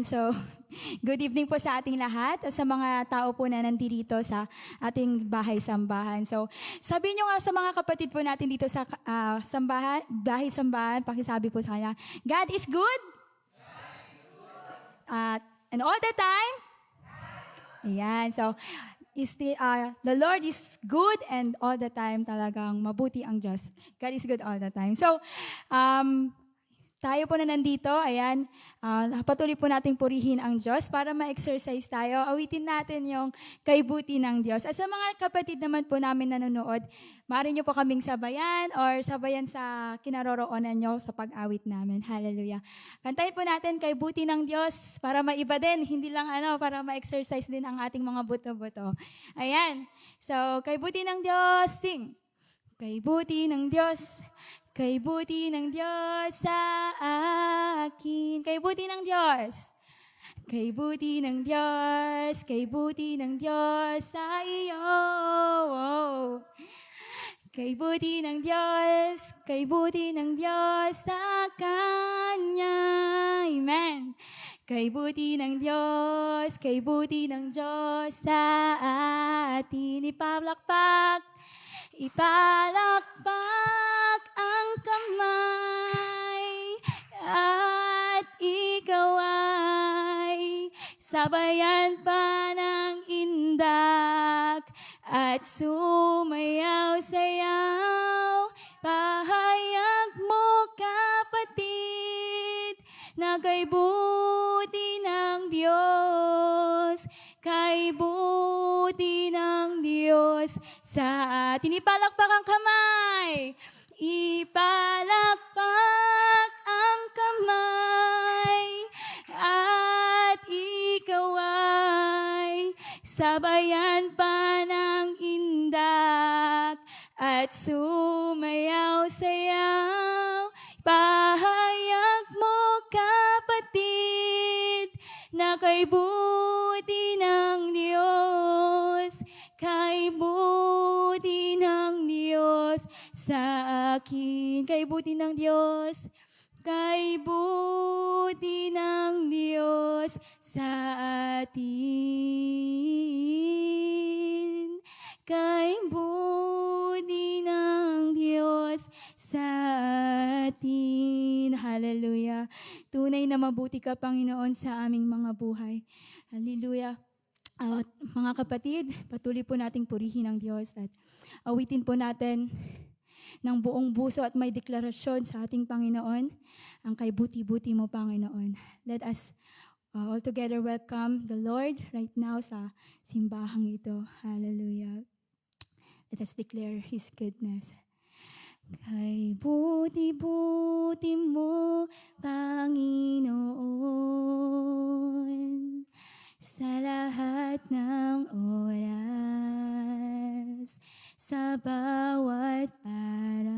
So, good evening po sa ating lahat at sa mga tao po na nandito sa ating bahay-sambahan. So, sabi nyo nga sa mga kapatid po natin dito sa bahay-sambahan, pakisabi po sa kanya, God is good? And all the time? Ayan. So, the Lord is good and all the time talagang mabuti ang Diyos. God is good all the time. So, tayo po na nandito, ayan, patuloy po nating purihin ang Diyos para ma-exercise tayo. Awitin natin yung kaibuti ng Diyos. At sa mga kapatid naman po namin nanonood, maaari nyo po kaming sabayan or sabayan sa kinaroroonan nyo sa pag-awit namin. Hallelujah. Kantahin po natin kaibuti ng Diyos para maiba din, hindi lang para ma-exercise din ang ating mga buto-buto. Ayan. So, kaibuti ng Diyos, sing. Kaibuti ng Diyos, kaibuti ng Diyos sa akin. Kaibuti ng Diyos. Kaibuti ng Diyos, kaibuti ng Diyos sa iyo. Kaibuti ng Diyos, kaibuti ng Diyos sa Kanya. Amen. Kaibuti ng Diyos, kaibuti ng Diyos sa atin. Ipalakpak ang kamay at ikaw ay sabayan pa ng indak at sumayaw-sayaw. Pahayag mo kapatid na kaibuti ng Diyos, kaibuti ng Diyos sa atin. Ipalakpak ang kamay. Ipalakpak ang kamay at ikaw ay sabayan pa ng indak at sumayaw-sayaw. Pahayag mo kapatid na kaibuti ng Diyos, kaibuti ng Diyos sa akin. Kaibuti ng Diyos, kaibuti ng Diyos sa atin. Kaibuti ng Diyos sa atin. Hallelujah. Tunay na mabuti ka, Panginoon, sa aming mga buhay. Hallelujah. Mga kapatid, patuloy po nating purihin ang Diyos at awitin po natin ng buong puso at may deklarasyon sa ating Panginoon, ang kaibuti-buti mo, Panginoon. Let us all together welcome the Lord right now sa simbahang ito. Hallelujah. Let us declare His goodness. Kaibuti-buti mo, Panginoon, sa lahat ng oras, sa bawat araw.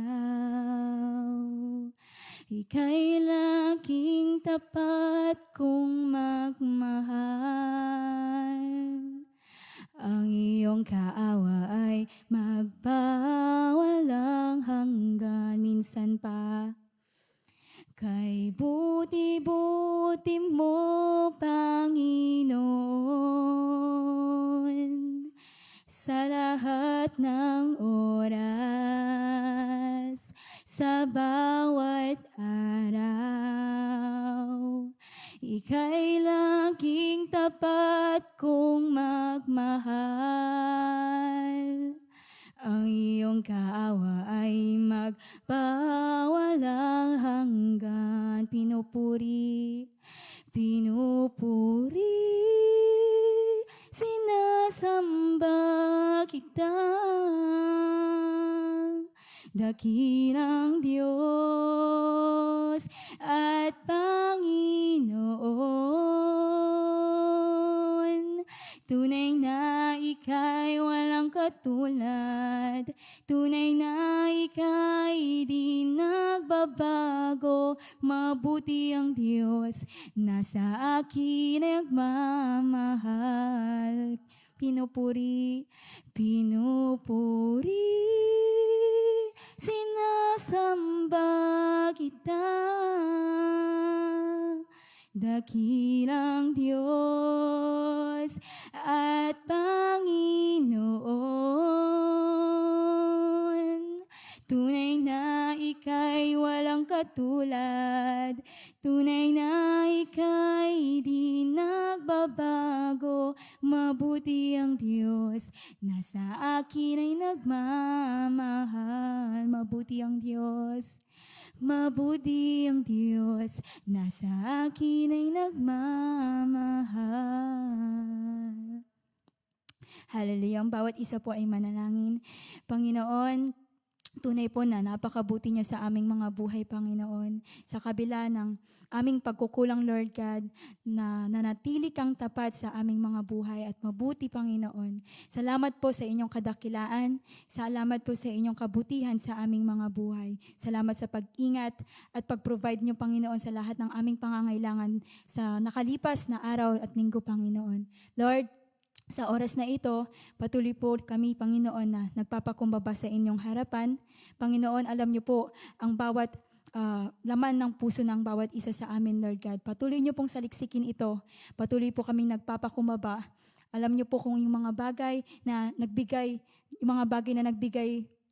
Ika'y laging tapat kong magmahal. Ang iyong kaawa ay magpawalang hanggan minsan pa. Kaibuti-buti mo, Panginoon, sa lahat ng oras, sa bawat araw. Ika'y laging tapat kong magmahal. Ang iyong kaawa ay magpawalang hanggan. Pinupuri, sinasamba kita. Dakilang Diyos at Panginoon. Tunay na ika'y walang katulad. Tunay na ika'y di nagbabago. Mabuti ang Diyos na sa akin ay nagmamahal. Pinupuri, sinasamba kita. dakilang Diyos at Panginoon. Tunay na ika'y walang katulad, tunay na ika'y di nagbabago. Mabuti ang Diyos na sa akin ay nagmamahal. Mabuti ang Diyos, mabuti ang Diyos na sa akin ay nagmamahal. Hallelujah. Ang bawat isa po ay manalangin. Panginoon, tunay po na napakabuti niya sa aming mga buhay, Panginoon. Sa kabila ng aming pagkukulang, Lord God, na nanatili kang tapat sa aming mga buhay at mabuti, Panginoon. Salamat po sa inyong kadakilaan. Salamat po sa inyong kabutihan sa aming mga buhay. Salamat sa pag-ingat at pag-provide niyo, Panginoon, sa lahat ng aming pangangailangan sa nakalipas na araw at linggo, Panginoon. Lord, sa oras na ito, patuloy po kami, Panginoon, na nagpapakumbaba sa inyong harapan. Panginoon, alam niyo po ang bawat laman ng puso ng bawat isa sa amin, Lord God. Patuloy niyo pong saliksikin ito. Patuloy po kami nagpapakumbaba. Alam niyo po kung yung mga bagay na nagbigay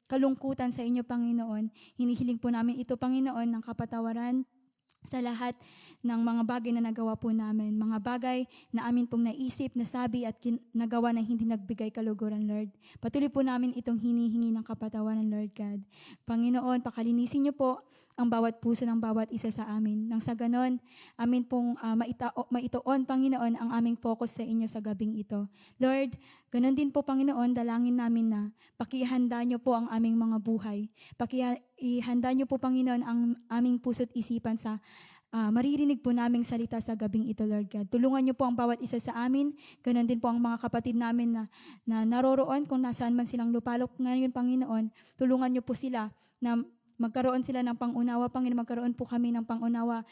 kalungkutan sa inyo, Panginoon. Hinihiling po namin ito, Panginoon, ng kapatawaran sa lahat ng mga bagay na nagawa po namin. Mga bagay na amin pong naisip, nasabi at nagawa na hindi nagbigay kaluguran, Lord. Patuloy po namin itong hinihingi ng kapatawaran, Lord God. Panginoon, pakalinisin niyo po ang bawat puso ng bawat isa sa amin. Nang sa ganon, amin pong maitoon, Panginoon, ang aming focus sa inyo sa gabing ito. Lord, ganon din po, Panginoon, dalangin namin na pakihanda niyo po ang aming mga buhay. Ihanda niyo po, Panginoon, ang aming puso't isipan sa maririnig po naming salita sa gabing ito, Lord God. Tulungan niyo po ang bawat isa sa amin. Ganon din po ang mga kapatid namin na naroroon kung nasaan man silang lupalok ngayon, Panginoon. Tulungan niyo po sila na magkaroon sila ng pangunawa, Panginoon. Magkaroon po kami ng pangunawa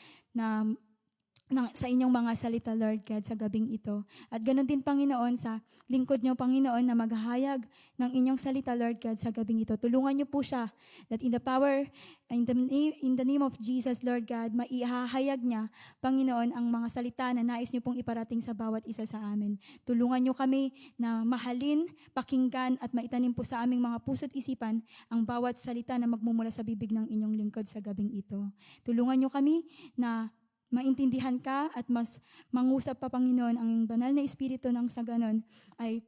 sa inyong mga salita, Lord God, sa gabing ito. At ganoon din, Panginoon, sa lingkod niyo, Panginoon, na maghahayag ng inyong salita, Lord God, sa gabing ito. Tulungan niyo po siya that in the name of Jesus, Lord God, maihahayag niya, Panginoon, ang mga salita na nais niyo pong iparating sa bawat isa sa amin. Tulungan niyo kami na mahalin, pakinggan, at maitanim po sa aming mga puso't isipan ang bawat salita na magmumula sa bibig ng inyong lingkod sa gabing ito. Tulungan niyo kami na maintindihan ka at mas mangusap pa, Panginoon, ang banal na Espiritu nang sa ganon ay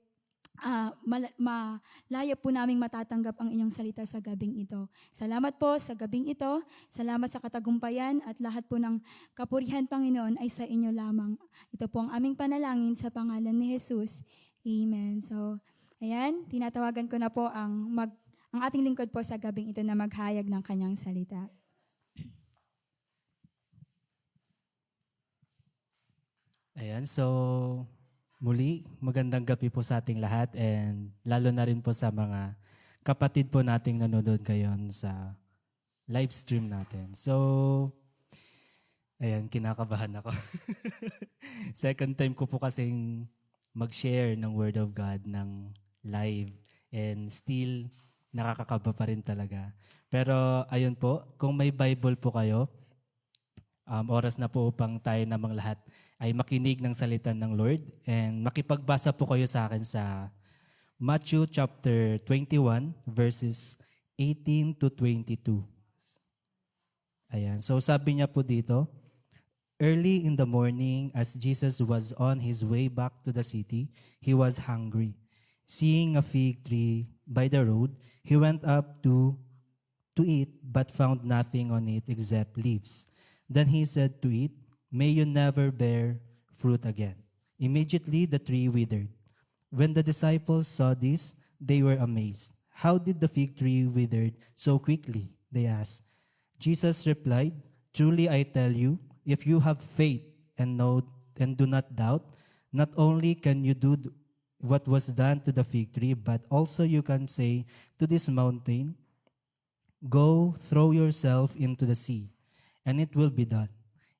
malaya po naming matatanggap ang inyong salita sa gabing ito. Salamat po sa gabing ito. Salamat sa katagumpayan at lahat po ng kapurihan, Panginoon, ay sa inyo lamang. Ito po ang aming panalangin sa pangalan ni Jesus. Amen. So, ayan, tinatawagan ko na po ang ating lingkod po sa gabing ito na maghayag ng kanyang salita. Ayan, so muli, magandang gabi po sa ating lahat and lalo na rin po sa mga kapatid po nating nanonood ngayon sa live stream natin. So, ayan, kinakabahan ako. Second time ko po kasing mag-share ng Word of God ng live and still nakakakaba pa rin talaga. Pero ayun po, kung may Bible po kayo, oras na po upang tayo namang lahat ay makinig ng salita ng Lord and makipagbasa po kayo sa akin sa Matthew chapter 21 verses 18 to 22. Ayan, so sabi niya po dito, early in the morning as Jesus was on his way back to the city, he was hungry. Seeing a fig tree by the road, he went up to eat but found nothing on it except leaves. Then he said to it, may you never bear fruit again. Immediately the tree withered. When the disciples saw this, they were amazed. How did the fig tree wither so quickly? They asked. Jesus replied, truly I tell you, if you have faith and do not doubt, not only can you do what was done to the fig tree, but also you can say to this mountain, go throw yourself into the sea, and it will be done.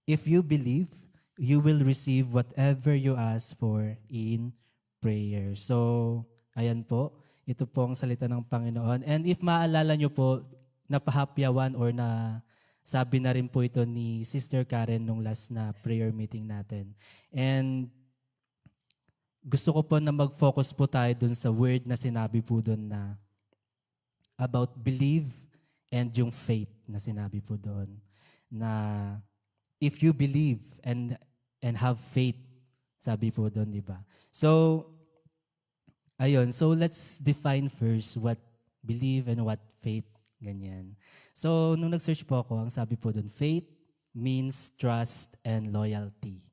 If you believe, you will receive whatever you ask for in prayer. So, ayan po. Ito po ang salita ng Panginoon. And if maalala nyo po, napahapyawan or na Sabi na rin po ito ni Sister Karen nung last na prayer meeting natin. And gusto ko po na mag-focus po tayo dun sa word na sinabi po dun na about believe and yung faith na sinabi po doon. Na if you believe and have faith, sabi po doon, di ba? So, ayun. So, let's define first what believe and what faith, ganyan. So, nung nag-search po ako, ang sabi po doon, faith means trust and loyalty.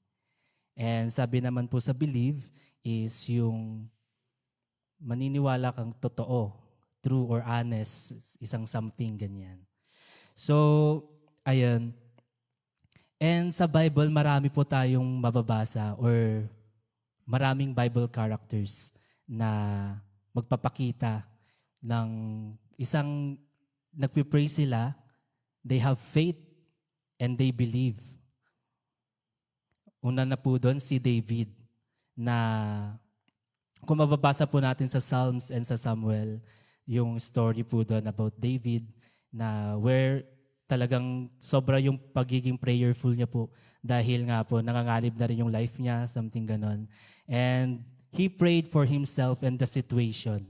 And sabi naman po sa believe is yung maniniwala kang totoo, true or honest, isang something, ganyan. So, ayun. And sa Bible, marami po tayong mababasa or maraming Bible characters na magpapakita ng isang nagpipray sila, they have faith and they believe. Una na po doon si David na kung mababasa po natin sa Psalms and sa Samuel, yung story po doon about David na where talagang sobra yung pagiging prayerful niya po dahil nga po nanganganib na rin yung life niya, something ganon. And he prayed for himself and the situation.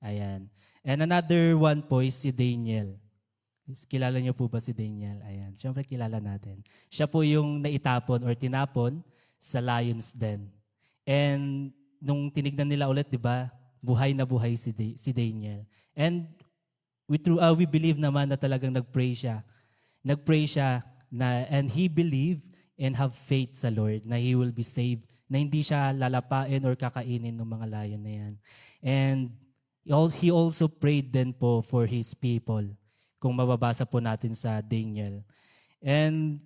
Ayan. And another one po is si Daniel. Kilala niyo po ba si Daniel? Ayan. Siyempre kilala natin. Siya po yung naitapon or tinapon sa lion's den. And nung tinignan nila ulit, di ba, buhay na buhay si Daniel. And we believe naman na talagang nag-pray siya. Nag-pray siya and he believed and have faith sa Lord na he will be saved, na hindi siya lalapain or kakainin ng mga lion na yan. And he also prayed then po for his people, kung mababasa po natin sa Daniel. And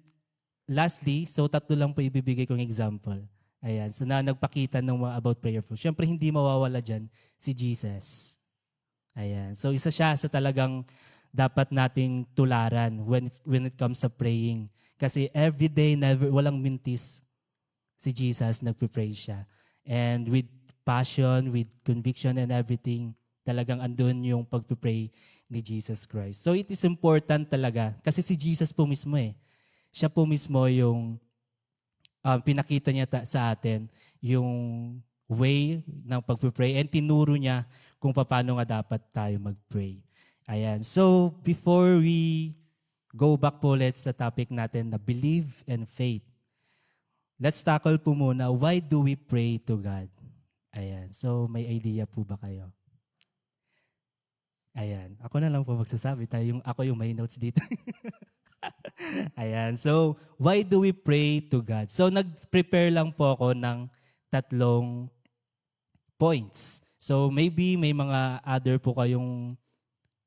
lastly, so tatlo lang po ibibigay kong example. Ayan, so na nagpakita ng about prayerful. Siyempre hindi mawawala dyan si Jesus. Ayan. So isa siya sa talagang dapat nating tularan when it comes sa praying. Kasi every day, walang mintis si Jesus, nagpipray siya. And with passion, with conviction and everything, talagang andun yung pagpipray ni Jesus Christ. So it is important talaga. Kasi si Jesus po mismo siya po mismo yung pinakita niya sa atin yung way ng pagpipray and tinuro niya kung paano nga dapat tayo mag-pray. Ayan. So, before we go back po ulit sa topic natin na believe and faith, let's tackle po muna, why do we pray to God? Ayan. So, may idea po ba kayo? Ayan. Ako na lang po magsasabi. Ako yung may notes dito. Ayan. So, why do we pray to God? So, nag-prepare lang po ako ng 3 points. So maybe may mga other po kayong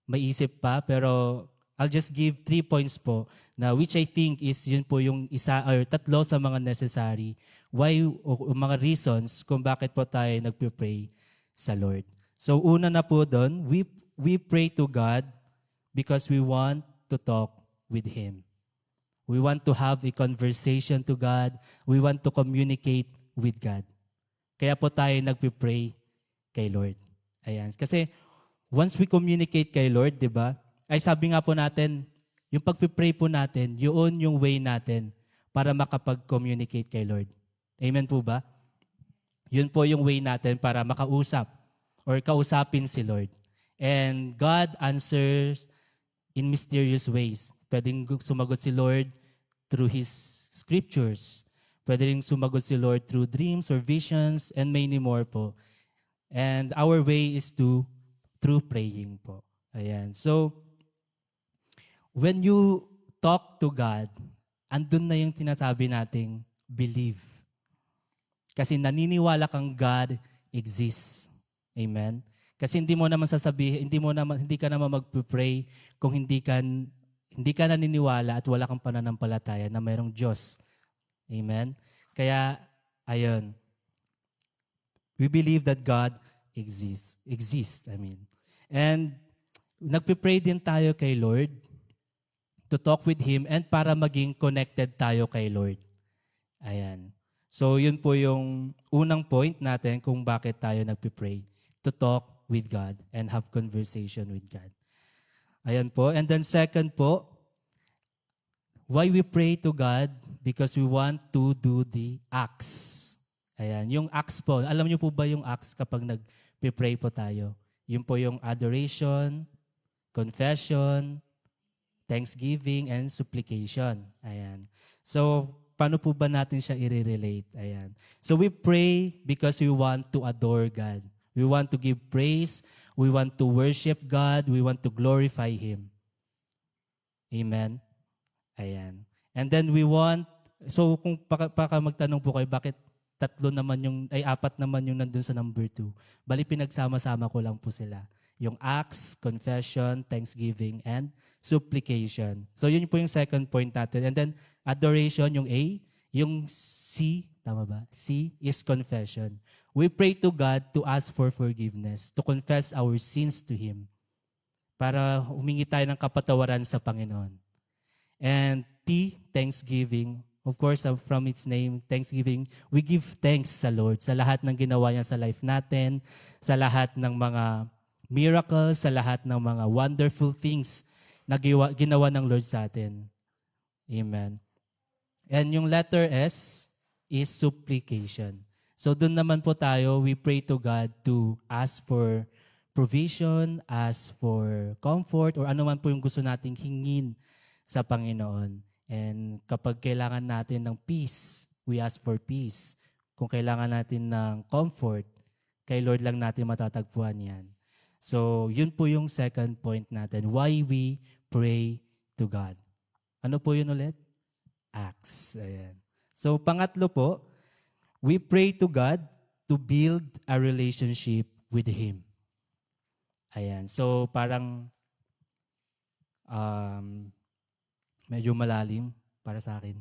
maisip pa, pero I'll just give 3 points po na which I think is yun po yung isa or 3 sa mga necessary why o mga reasons kung bakit po tayo nagpe-pray sa Lord. So una na po doon, we pray to God because we want to talk with Him. We want to have a conversation to God. We want to communicate with God. Kaya po tayo nagpe-pray kay Lord. Ayan. Kasi once we communicate kay Lord, di ba? Ay sabi nga po natin, yung pagpipray po natin, yun yung way natin para makapag-communicate kay Lord. Amen po ba? Yun po yung way natin para makausap or kausapin si Lord. And God answers in mysterious ways. Pwedeng sumagot si Lord through His scriptures. Pwede rin sumagot si Lord through dreams or visions and many more po. And our way is through praying po. Ayan. So, when you talk to God, andun na yung tinasabi nating believe. Kasi naniniwala kang God exists. Amen? Kasi hindi mo naman sasabihin, hindi ka naman magpipray kung hindi ka naniniwala at wala kang pananampalataya na mayroong Diyos. Amen? Kaya, ayun. We believe that God exists. And nagpipray din tayo kay Lord to talk with Him and para maging connected tayo kay Lord. Ayan. So, yun po yung unang point natin kung bakit tayo nagpipray. To talk with God and have conversation with God. Ayan po. And then second po, why we pray to God? Because we want to do the acts. Ayan, yung acts po. Alam niyo po ba yung acts kapag nag-pray po tayo? Yun po yung adoration, confession, thanksgiving, and supplication. Ayan. So, paano po ba natin siya i-relate? Ayan. So, we pray because we want to adore God. We want to give praise. We want to worship God. We want to glorify Him. Amen? Ayan. And then we want, so kung baka magtanong po kayo, bakit apat naman yung nandun sa number 2? Bali, pinagsama-sama ko lang po sila. Yung acts, confession, thanksgiving, and supplication. So yun po yung second point natin. And then adoration, yung A. Yung C, tama ba? C is confession. We pray to God to ask for forgiveness, to confess our sins to Him, para humingi tayo ng kapatawaran sa Panginoon. And T, thanksgiving. Of course, from its name, thanksgiving, we give thanks sa Lord sa lahat ng ginawa niya sa life natin, sa lahat ng mga miracles, sa lahat ng mga wonderful things na ginawa ng Lord sa atin. Amen. And yung letter S is supplication. So doon naman po tayo, we pray to God to ask for provision, ask for comfort, or ano man po yung gusto nating hingin sa Panginoon. And kapag kailangan natin ng peace, we ask for peace. Kung kailangan natin ng comfort, kay Lord lang natin matatagpuan yan. So, yun po yung second point natin. Why we pray to God. Ano po yun ulit? Acts. Ayan. So, pangatlo po, we pray to God to build a relationship with Him. Ayan. So, parang medyo malalim para sa akin.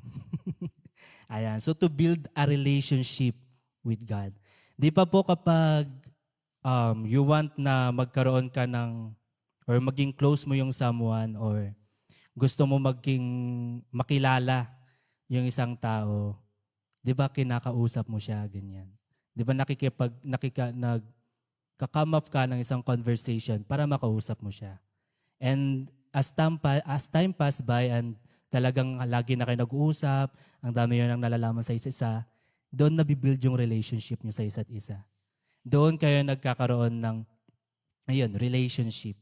Ayan. So, to build a relationship with God. Di pa po kapag you want na magkaroon ka ng, or maging close mo yung someone, or gusto mo maging makilala yung isang tao, di ba kinakausap mo siya, ganyan. Di ba nagka-come up ka ng isang conversation para makausap mo siya. And as time pass by and talagang lagi na kayo nag-uusap, ang dami yun ang nalalaman sa isa-isa, doon nabibuild yung relationship nyo sa isa't isa. Doon kayo nagkakaroon ng relationship.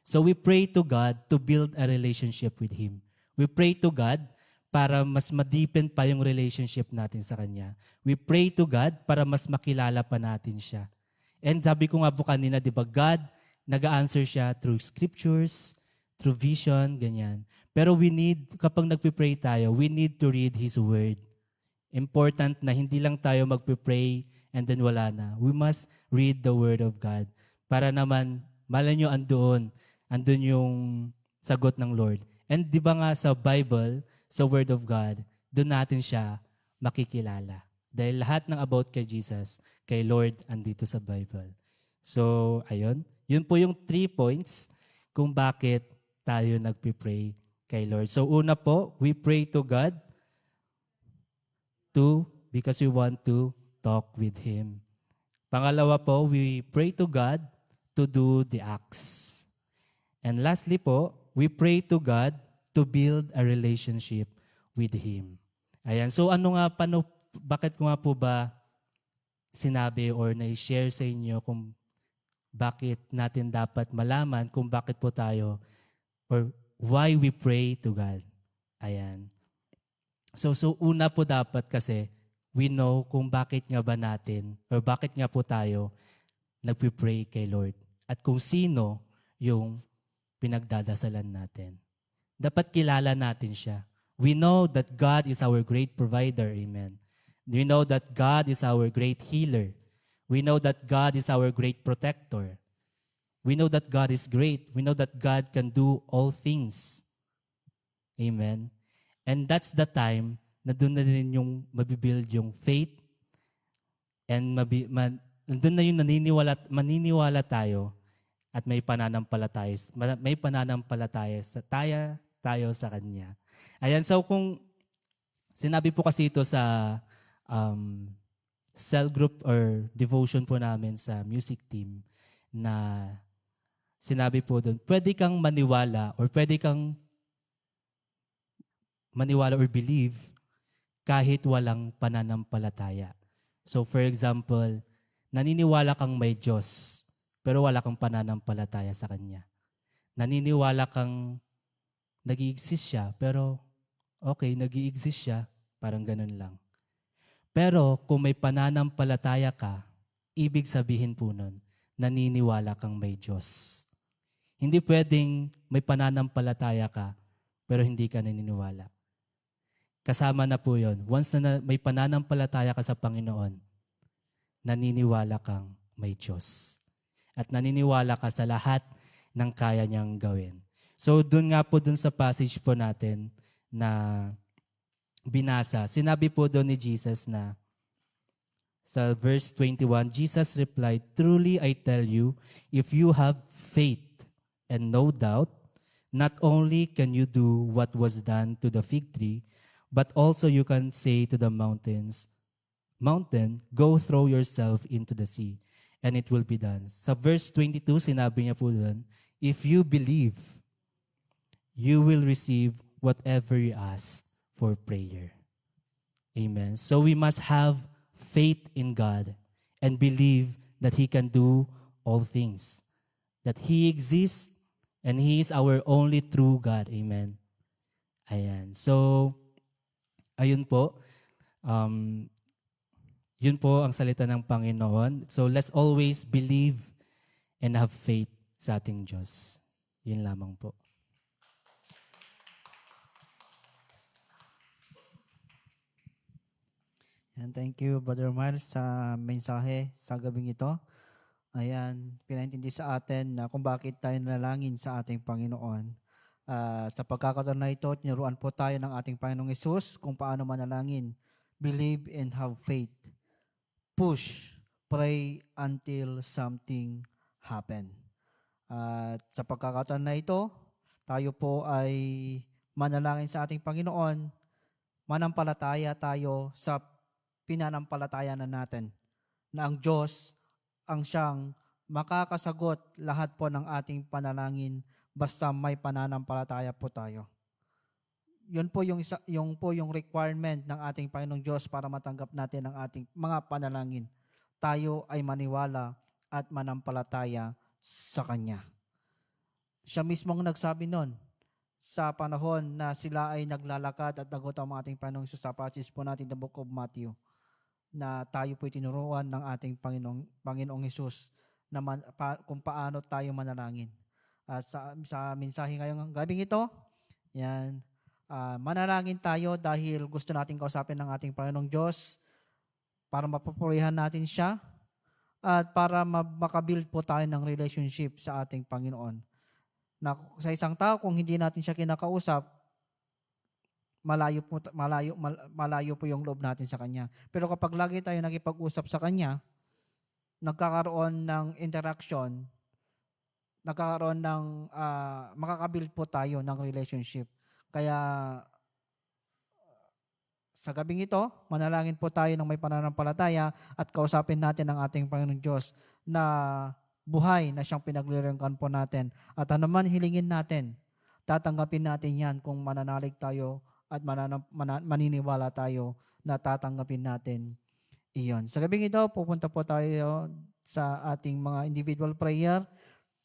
So we pray to God to build a relationship with Him. We pray to God para mas ma-deepen pa yung relationship natin sa Kanya. We pray to God para mas makilala pa natin siya. And sabi ko nga po kanina, di ba, God, nag-a-answer siya through scriptures, through vision, ganyan. Pero kapag nagpipray tayo, we need to read His Word. Important na hindi lang tayo magpipray and then wala na. We must read the Word of God para naman, malay nyo andun yung sagot ng Lord. And di ba nga sa Bible, sa Word of God, doon natin siya makikilala. Dahil lahat ng about kay Jesus, kay Lord, andito sa Bible. So, ayun. Yun po yung 3 points kung bakit tayo nagpipray kay Lord. So, una po, we pray to God because we want to talk with Him. Pangalawa po, we pray to God to do the acts. And lastly po, we pray to God to build a relationship with Him. Ayan. So bakit ko nga po ba sinabi or na-share sa inyo kung bakit natin dapat malaman kung bakit po tayo or why we pray to God. Ayan. So una po dapat kasi we know kung bakit nga ba natin or bakit nga po tayo nagpipray kay Lord at kung sino yung pinagdadasalan natin. Dapat kilala natin siya. We know that God is our great provider. Amen. We know that God is our great healer. We know that God is our great protector. We know that God is great. We know that God can do all things. Amen. And that's the time na doon na rin yung mabibuild yung faith and doon na yung maniniwala tayo at may pananampalataya tayo sa Kanya. Ayan, so kung sinabi po kasi ito sa cell group or devotion po namin sa music team na sinabi po doon, pwede kang maniwala or pwede kang maniwala or believe kahit walang pananampalataya. So for example, naniniwala kang may Diyos, pero wala kang pananampalataya sa Kanya. Naniniwala kang nag-i-exist siya, pero okay, nag-i-exist siya, parang ganun lang. Pero kung may pananampalataya ka, ibig sabihin po nun, naniniwala kang may Diyos. Hindi pwedeng may pananampalataya ka, pero hindi ka naniniwala. Kasama na po yon. Once na may pananampalataya ka sa Panginoon, naniniwala kang may Diyos. At naniniwala ka sa lahat ng kaya niyang gawin. So dun nga po dun sa passage po natin na binasa, sinabi po doon ni Jesus na sa verse 21, Jesus replied, "Truly I tell you, if you have faith and no doubt, not only can you do what was done to the fig tree, but also you can say to the mountain, go throw yourself into the sea, and it will be done." Sa verse 22, sinabi niya po doon, if you believe, you will receive whatever you ask for prayer. Amen. So we must have faith in God and believe that He can do all things. That He exists and He is our only true God. Amen. Ayan. So, ayun po. Yun po ang salita ng Panginoon. So let's always believe and have faith sa ating Diyos. Yun lamang po. And thank you, Brother Miles, sa mensahe sa gabing ito. Ayan, pinaintindi sa atin na kung bakit tayo nalangin sa ating Panginoon. Sa pagkakataon na ito, tinuruan po tayo ng ating Panginoong Hesus kung paano manalangin. Believe and have faith. Push, pray until something happen. At sa pagkakataon na ito, tayo po ay manalangin sa ating Panginoon, manampalataya tayo sa pinanampalataya na natin na ang Diyos ang siyang makakasagot lahat po ng ating panalangin basta may pananampalataya po tayo. Yun po yung requirement ng ating Panginoong Diyos para matanggap natin ang ating mga panalangin. Tayo ay maniwala at manampalataya sa Kanya. Siya mismo ang nagsabi nun sa panahon na sila ay naglalakad at nagutom ang ating Panginoong Hesus sa passage po natin the book of Matthew, na tayo po'y tinuruan ng ating Panginoong Hesus na kung paano tayo manalangin. Sa mensahe ngayong gabing ito, yan, manalangin tayo dahil gusto nating kausapin ng ating Panginoong Diyos para mapupurihan natin siya at para makabuild po tayo ng relationship sa ating Panginoon. Na sa isang tao, kung hindi natin siya kinakausap, malayo po yung loob natin sa Kanya. Pero kapag lagi tayo nakipag-usap sa Kanya, nagkakaroon ng interaction, nagkakaroon ng, makakabuild po tayo ng relationship. Kaya sa gabing ito, manalangin po tayo ng may pananampalataya at kausapin natin ang ating Panginoong Diyos na buhay na siyang pinaglilingkuran po natin. At anuman hilingin natin, tatanggapin natin yan kung mananalig tayo at maniniwala tayo na tatanggapin natin iyon. Sa gabing ito, pupunta po tayo sa ating mga individual prayer.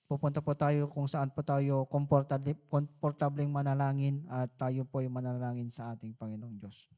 Pupunta po tayo kung saan po tayo komportableng manalangin at tayo po ay manalangin sa ating Panginoong Diyos.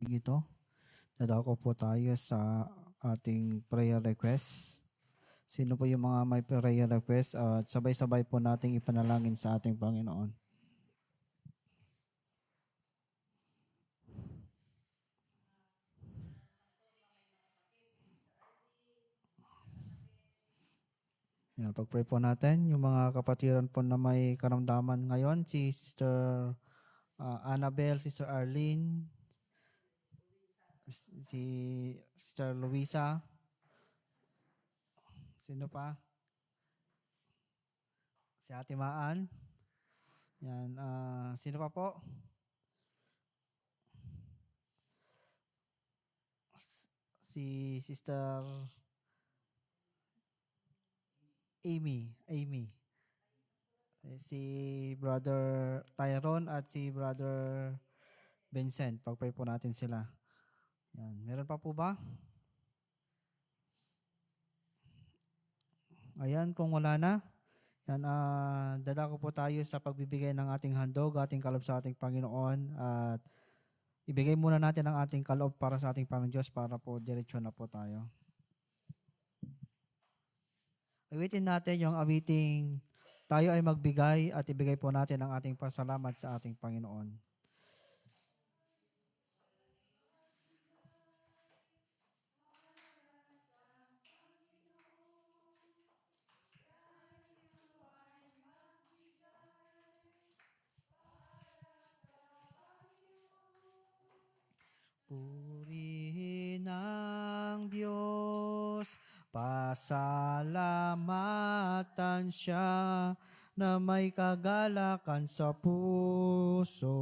ito. Dadako po tayo sa ating prayer request. Sino po yung mga may prayer request at sabay-sabay po nating ipanalangin sa ating Panginoon. Yan, pag-pray po natin, yung mga kapatiran po na may karamdaman ngayon, si Sister Annabel, Sister Arlene, si Sister Luisa, sino pa? Si Ate Maan. Yan, sino pa po? Si Sister Amy. Si Brother Tyrone at si Brother Vincent. Pag-pray po natin sila. Yan. Meron pa po ba? Ayan, kung wala na, yan, dadako po tayo sa pagbibigay ng ating handog, ating kaloob sa ating Panginoon. At ibigay muna natin ang ating kaloob para sa ating Panginoon Diyos para po diretsyon na po tayo. Awitin natin yung awiting tayo ay magbigay at ibigay po natin ang ating pasalamat sa ating Panginoon. Purihin ang Diyos, pasalamatan siya na may kagalakan sa puso.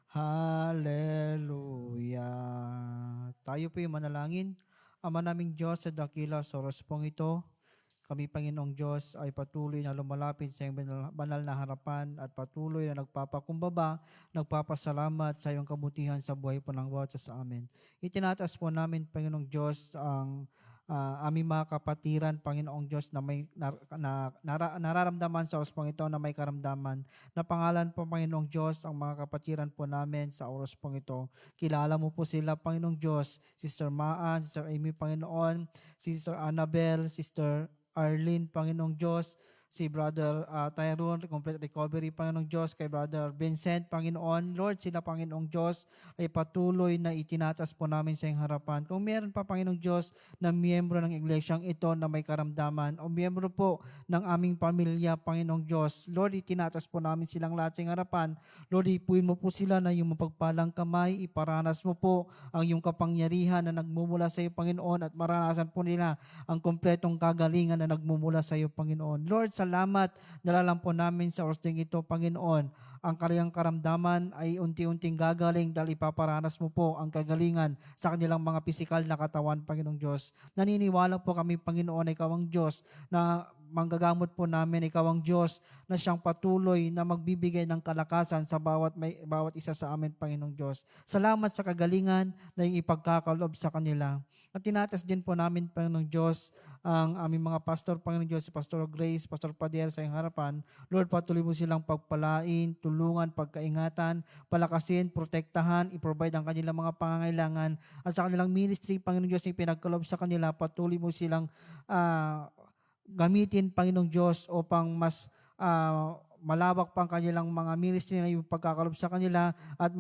Hallelujah. Tayo po yung manalangin. Ama naming Diyos, sa dakila sa oras pong ito, kami, Panginoong Diyos, ay patuloy na lumalapit sa iyong banal na harapan at patuloy na nagpapakumbaba, nagpapasalamat sa iyong kabutihan sa buhay po ng bawat isa sa amin. Itinataas po namin, Panginoong Diyos, ang aming mga kapatiran, Panginoong Diyos, na may nararamdaman sa oras pong ito, na may karamdaman. Na pangalan po, Panginoong Diyos, ang mga kapatiran po namin sa oras pong ito. Kilala mo po sila, Panginoong Diyos, Sister Maan, Sister Amy, Panginoon, Sister Annabel, Sister Arlene, Panginoong Diyos, si Brother Tyrone, complete recovery, Panginoong Diyos, kay Brother Vincent, Panginoon. Lord, sila, Panginoong Diyos, ay patuloy na itinatas po namin sa iyong harapan. Kung meron pa, Panginoong Diyos, na miyembro ng iglesyang ito na may karamdaman, o miyembro po ng aming pamilya, Panginoong Diyos, Lord, itinatas po namin silang lahat sa iyong harapan. Lord, ipuin mo po sila na yung mapagpalang kamay, iparanas mo po ang iyong kapangyarihan na nagmumula sa iyo, Panginoon, at maranasan po nila ang kompletong kagalingan na nagmumula sa iyo, Panginoon. Lord, salamat, dalalang po namin sa oras ding ito, Panginoon. Ang kanilang karamdaman ay unti-unting gagaling dahil ipaparanas mo po ang kagalingan sa kanilang mga pisikal na katawan, Panginoong Diyos. Naniniwala po kami, Panginoon, ikaw ang Diyos na manggagamot po namin, ikaw ang Diyos na siyang patuloy na magbibigay ng kalakasan sa bawat isa sa amin, Panginoong Diyos. Salamat sa kagalingan na yung ipagkakalob sa kanila. At tinatas din po namin, Panginoong Diyos, ang aming mga pastor, Panginoong Diyos, si Pastor Grace, Pastor Pader sa iyong harapan. Lord, patuloy mo silang pagpalain, tulungan, pagkaingatan, palakasin, protektahan, i-provide ang kanilang mga pangangailangan at sa kanilang ministry, Panginoong Diyos, na pinagkalob sa kanila, patuloy mo silang gamitin, Panginoong Diyos, upang mas malawak pa ang kanilang mga ministry na yung pagkakalob sa kanila at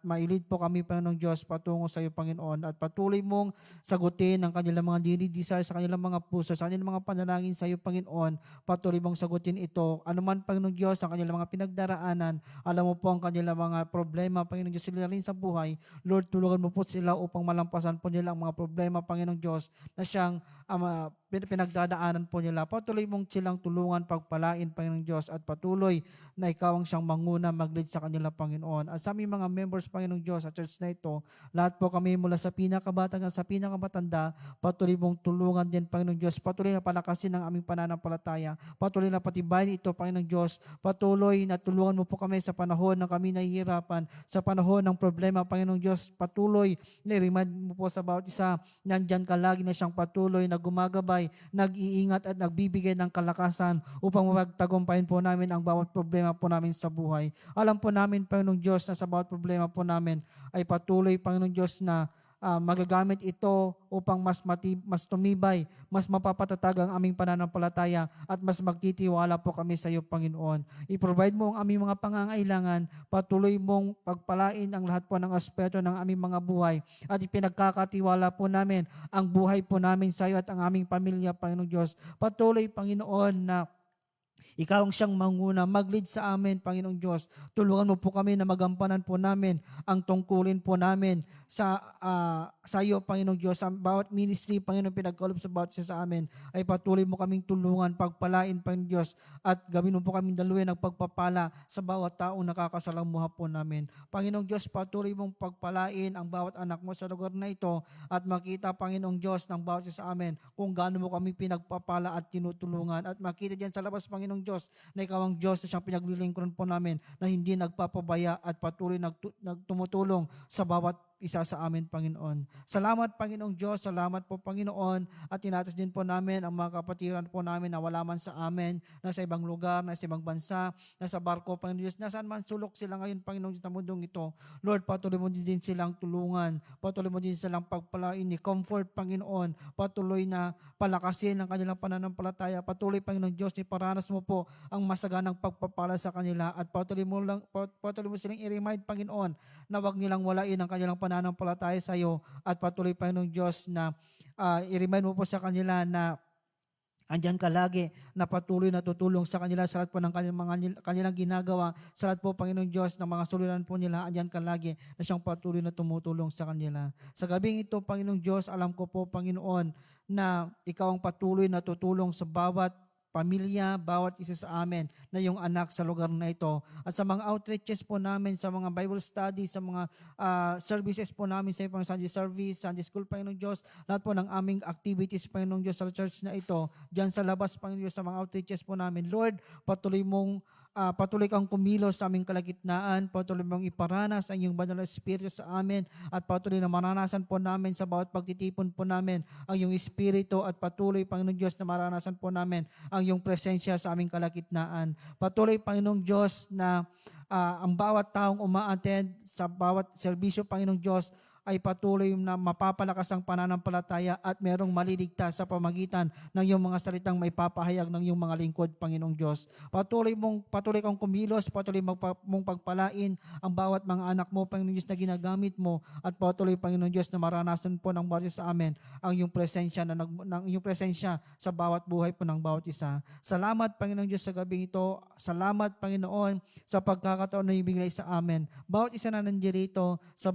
mailid po kami, Panginoong Diyos, patungo sa iyo, Panginoon, at patuloy mong sagutin ang kanilang mga desire sa kanilang mga puso, sa kanilang mga panalangin sa iyo, Panginoon. Patuloy mong sagutin ito. Ano man, Panginoong Diyos, ang kanilang mga pinagdaraanan, alam mo po ang kanilang mga problema, Panginoong Diyos, sila rin sa buhay. Lord, tulungan mo po sila upang malampasan po nila ang mga problema, Panginoong Diyos, na siyang pinagdadaanan po nila. Patuloy mong silang tulungan, pagpalain, Panginoong Diyos, at patuloy na ikaw ang siyang manguna, mag-lead sa kanila, Panginoon. At sa aming mga members, Panginoong Diyos, sa church na ito, lahat po kami mula sa pinakabata hanggang sa pinakamatanda, patuloy mong tulungan din, Panginoong Diyos. Patuloy na palakasin ang aming pananampalataya. Patuloy na patibayin ito, Panginoong Diyos. Patuloy na tulungan mo po kami sa panahon na kami nahihirapan, sa panahon ng problema, Panginoong Diyos. Patuloy na i-remind mo po sa bawat isa, nandyan ka lagi na siyang patuloy na gumagabay buhay, nag-iingat at nagbibigay ng kalakasan upang mapagtagumpayan po namin ang bawat problema po namin sa buhay. Alam po namin, Panginoong Diyos, na sa bawat problema po namin ay patuloy, Panginoong Diyos, na magagamit ito upang mas tumibay, mas mapapatatag ang aming pananampalataya at mas magtitiwala po kami sa iyo, Panginoon. I-provide mo ang aming mga pangangailangan, patuloy mong pagpalain ang lahat po ng aspeto ng aming mga buhay at ipinagkakatiwala po namin ang buhay po namin sa iyo at ang aming pamilya, Panginoong Diyos. Patuloy, Panginoon, na ikaw ang siyang manguna, mag-lead sa amin, Panginoong Diyos. Tulungan mo po kami na magampanan po namin ang tungkulin po namin sa iyo, Panginoong Diyos. Sa bawat ministry, Panginoong, pinagkaloob sa bawat isa sa amin, ay patuloy mo kaming tulungan, pagpalain, Panginoong Diyos, at gawin mo po kaming daluyan ng pagpapala sa bawat taong nakakasalamuha po namin. Panginoong Diyos, patuloy mong pagpalain ang bawat anak mo sa lugar na ito at makita, Panginoong Diyos, ng bawat isa sa amin kung gaano mo kami pinagpapala at tinutulungan at makita diyan sa labas, Panginoong Diyos, na ikaw ang Diyos na siyang pinaglilingkuran po namin na hindi nagpapabaya at patuloy nagtumutulong sa bawat isa sa amin, Panginoon. Salamat, Panginoong Diyos. Salamat po, Panginoon. At tinatas din po namin ang mga kapatiran po namin na wala man sa amin, nasa ibang lugar, nasa ibang bansa, nasa barko, Panginoon Diyos. Nasaan man sulok sila ngayon, Panginoong Diyos, na mundong ito. Lord, patuloy mo din silang tulungan. Patuloy mo din silang pagpalain ni comfort, Panginoon. Patuloy na palakasin ang kanilang pananampalataya. Patuloy, Panginoong Diyos, iparanas mo po ang masaganang pagpapala sa kanila at patuloy mo silang i-remind, Panginoon, na wag nilang walain ang kanilang pananampalataya sa iyo at patuloy, Panginoong Diyos, na i-remind mo po sa kanila na andyan ka lagi na patuloy na tutulong sa kanila sa lahat po ng kanilang ginagawa. Sa lahat po, Panginoong Diyos, ng mga suluran po nila, andyan ka lagi na siyang patuloy na tumutulong sa kanila. Sa gabing ito, Panginoong Diyos, alam ko po, Panginoon, na ikaw ang patuloy na tutulong sa bawat pamilya, bawat isa sa amin na yung anak sa lugar na ito. At sa mga outreaches po namin, sa mga Bible studies, sa mga services po namin, sa pang Sunday service, Sunday school, Panginoong Diyos, lahat po ng aming activities, Panginoong Diyos, sa church na ito, dyan sa labas, Panginoong Diyos, sa mga outreaches po namin. Lord, patuloy kang kumilos sa aming kalagitnaan, patuloy mong iparanas ang iyong banal na Espiritu sa amin at patuloy na maranasan po namin sa bawat pagtitipon po namin ang iyong Espiritu at patuloy, Panginoong Diyos, na maranasan po namin ang iyong presensya sa aming kalagitnaan. Patuloy, Panginoong Diyos, na ang bawat taong uma-attend sa bawat serbisyo, Panginoong Diyos, ay patuloy na mapapalakas ang pananampalataya at merong maliligtas sa pamagitan ng iyong mga salitang may papahayag ng iyong mga lingkod, Panginoong Diyos. Patuloy kang kumilos, patuloy mong pagpalain ang bawat mga anak mo, Panginoong Diyos, na ginagamit mo at patuloy, Panginoong Diyos, na maranasan po ng bawat isa sa amin ang iyong presensya sa bawat buhay po ng bawat isa. Salamat, Panginoong Diyos, sa gabing ito. Salamat, Panginoon, sa pagkakataon na ibigay sa amin. Bawat isa na nandirito, sa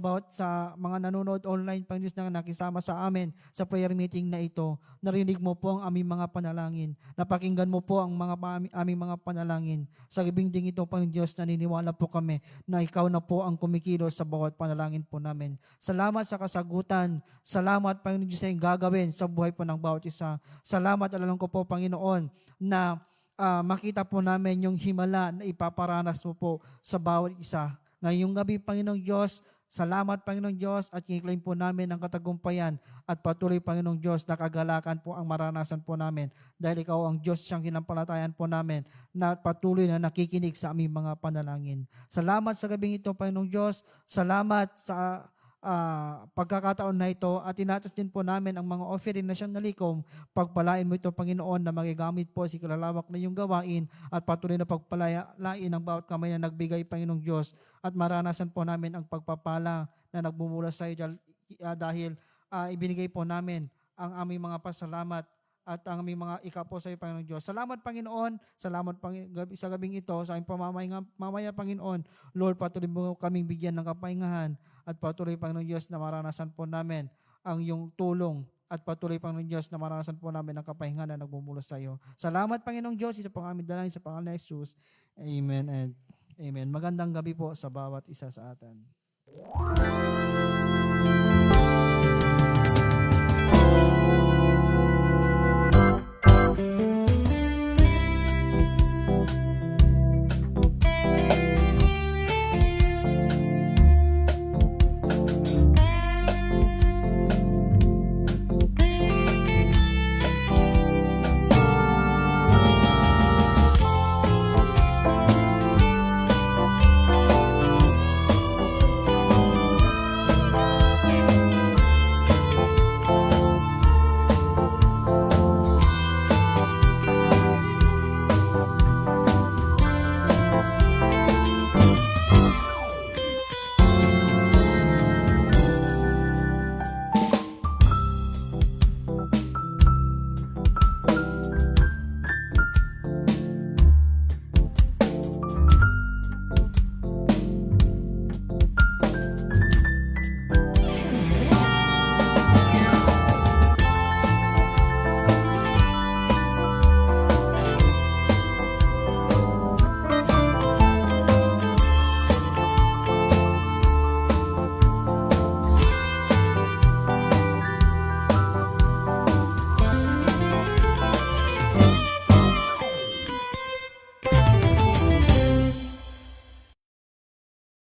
mga nanonood online, Panginoon Diyos, na nakisama sa amin sa prayer meeting na ito. Narinig mo po ang aming mga panalangin. Napakinggan mo po ang aming mga panalangin. Sa gabing ding ito, Panginoon Diyos, naniniwala po kami na ikaw na po ang kumikilos sa bawat panalangin po namin. Salamat sa kasagutan. Salamat, Panginoon Diyos, sa iyong gagawin sa buhay po ng bawat isa. Salamat, alam ko po, Panginoon, na makita po namin yung himala na ipaparanas mo po sa bawat isa. Ngayong gabi, Panginoong Diyos, salamat, Panginoong Diyos, at i-claim po namin ang katagumpayan at patuloy, Panginoong Diyos, na kagalakan po ang maranasan po namin dahil ikaw ang Diyos siyang ginampalatayan po namin na patuloy na nakikinig sa aming mga panalangin. Salamat sa gabing ito, Panginoong Diyos. Salamat sa pagkakataon na ito at tinatas din po namin ang mga offering na siyang nalikom. Pagpalain mo ito, Panginoon, na magagamit po si kalalawak na iyong gawain at patuloy na pagpalain ang bawat kamay na nagbigay, Panginoong Diyos, at maranasan po namin ang pagpapala na nagbumula sa iyo dahil ibinigay po namin ang aming mga pasalamat at ang aming mga ikapo sa iyo, Panginoong Diyos. Salamat, Panginoon. Salamat sa gabing ito, sa aming mamaya, Panginoon. Lord, patuloy mo kaming bigyan ng kapahingahan at patuloy, Panginoong Diyos, na maranasan po namin ang iyong tulong at patuloy, Panginoong Diyos, na maranasan po namin ang kapahingahan na nagmumula sa iyo. Salamat, Panginoong Diyos. Ito po ang aming dalangin sa pangalan ni Jesus. Amen and Amen. Magandang gabi po sa bawat isa sa atin.